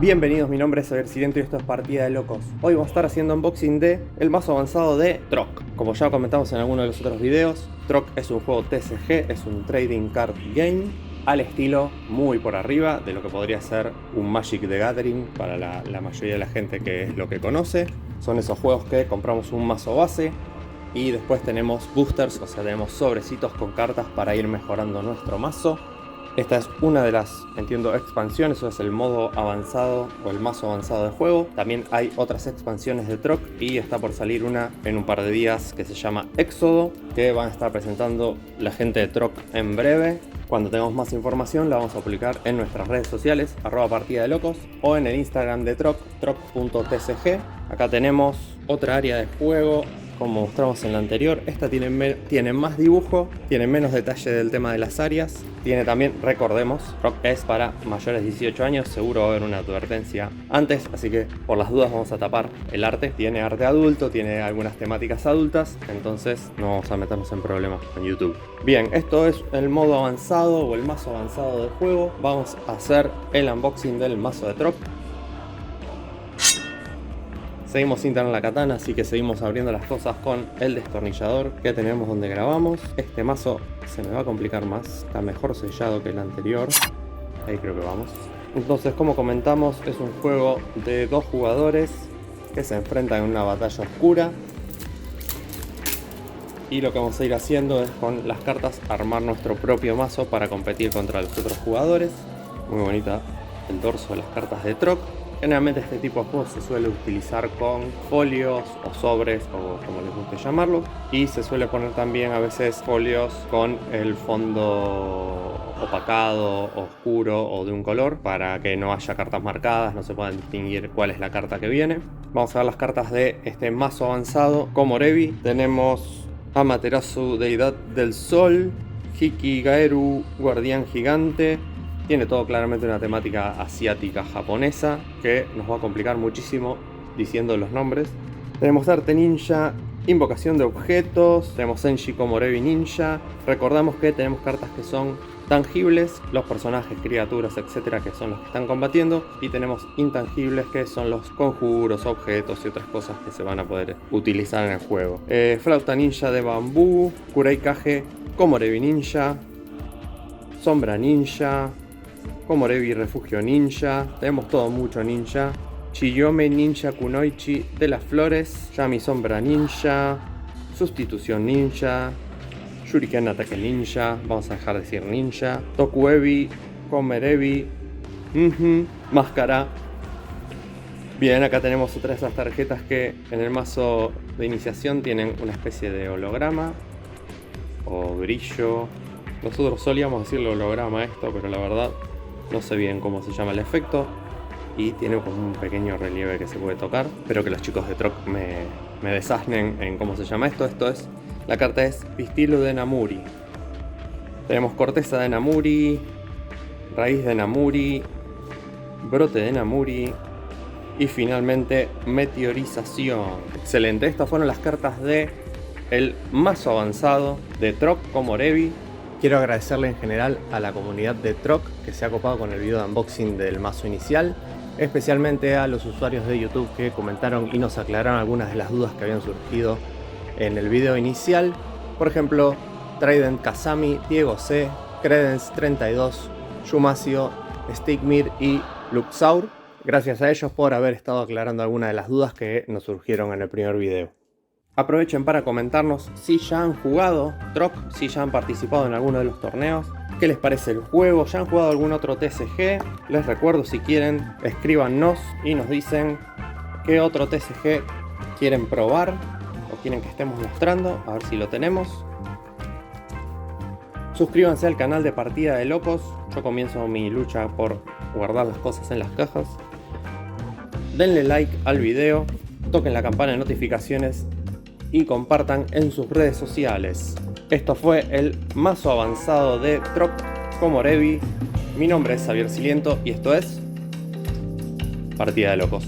Bienvenidos, mi nombre es Xavier Silento y esto es Partida de Locos. Hoy vamos a estar haciendo unboxing de el mazo avanzado de Trok. Como ya comentamos en alguno de los otros videos, Trok es un juego TCG, es un trading card game al estilo muy por arriba de lo que podría ser un Magic the Gathering para la mayoría de la gente que es lo que conoce. Son esos juegos que compramos un mazo base y después tenemos boosters, o sea, tenemos sobrecitos con cartas para ir mejorando nuestro mazo. Esta es una de las, entiendo, expansiones, o es el modo avanzado o el mazo avanzado del juego. También hay otras expansiones de Trok y está por salir una en un par de días que se llama Éxodo, que van a estar presentando la gente de Trok en breve. Cuando tengamos más información la vamos a publicar en nuestras redes sociales, @partidadelocos, o en el Instagram de Trok, trok.tcg. Acá tenemos otra área de juego. Como mostramos en la anterior, esta tiene más dibujo, tiene menos detalle del tema de las áreas. Tiene también, recordemos, Trok es para mayores de 18 años, seguro va a haber una advertencia antes, así que por las dudas vamos a tapar el arte. Tiene arte adulto, tiene algunas temáticas adultas, entonces no vamos a meternos en problemas con YouTube. Bien, esto es el modo avanzado o el mazo avanzado del juego. Vamos a hacer el unboxing del mazo de Trok. Seguimos sin tener la katana, así que seguimos abriendo las cosas con el destornillador que tenemos donde grabamos. Este mazo se me va a complicar más, está mejor sellado que el anterior. Ahí creo que vamos. Entonces, como comentamos, es un juego de 2 jugadores que se enfrentan en una batalla oscura. Y lo que vamos a ir haciendo es con las cartas armar nuestro propio mazo para competir contra los otros jugadores. Muy bonita el dorso de las cartas de Trok. Generalmente este tipo de juegos se suele utilizar con folios o sobres o como les guste llamarlo, y se suele poner también a veces folios con el fondo opacado, oscuro o de un color para que no haya cartas marcadas, no se puedan distinguir cuál es la carta que viene. Vamos a ver las cartas de este mazo avanzado. Komorebi, tenemos Amaterasu, Deidad del Sol, Hikigaeru, Guardián Gigante. Tiene todo claramente una temática asiática japonesa que nos va a complicar muchísimo diciendo los nombres. Tenemos Arte Ninja, Invocación de Objetos, tenemos Senshi Komorebi Ninja. Recordamos que tenemos cartas que son tangibles, los personajes, criaturas, etcétera, que son los que están combatiendo, y tenemos intangibles, que son los conjuros, objetos y otras cosas que se van a poder utilizar en el juego. Flauta Ninja de Bambú, Kurei Kage Komorebi Ninja, Sombra Ninja, Komorebi Refugio Ninja, tenemos todo mucho ninja. Chiyome Ninja Kunoichi de las Flores, Yami Sombra Ninja, Sustitución Ninja, Shuriken Ataque Ninja, vamos a dejar de decir ninja, Tokuebi, Komorebi, Máscara. Bien, acá tenemos otra de esas tarjetas que en el mazo de iniciación tienen una especie de holograma o brillo. Nosotros solíamos decirle holograma a esto, pero la verdad no sé bien cómo se llama el efecto, y tiene como un pequeño relieve que se puede tocar. Espero que los chicos de Trok me desasnen en cómo se llama esto. La carta es Pistilo de Namuri. Tenemos corteza de Namuri, raíz de Namuri, brote de Namuri y finalmente meteorización. Excelente, estas fueron las cartas de el mazo avanzado de Trok Komorebi. Quiero agradecerle en general a la comunidad de Trok que se ha copado con el video de unboxing del mazo inicial, especialmente a los usuarios de YouTube que comentaron y nos aclararon algunas de las dudas que habían surgido en el video inicial. Por ejemplo, Trident Kazami, Diego C, Credence 32, Yumasio, Stigmir y Luxaur. Gracias a ellos por haber estado aclarando algunas de las dudas que nos surgieron en el primer video. Aprovechen para comentarnos si ya han jugado Trok, si ya han participado en alguno de los torneos, qué les parece el juego, ya han jugado algún otro TCG. Les recuerdo, si quieren, escríbanos y nos dicen qué otro TCG quieren probar o quieren que estemos mostrando, a ver si lo tenemos. Suscríbanse al canal de Partida de Locos, yo comienzo mi lucha por guardar las cosas en las cajas. Denle like al video, toquen la campana de notificaciones y compartan en sus redes sociales. Esto fue el mazo avanzado de Trok Komorebi. Mi nombre es Xavier Silento y esto es Partida de Locos.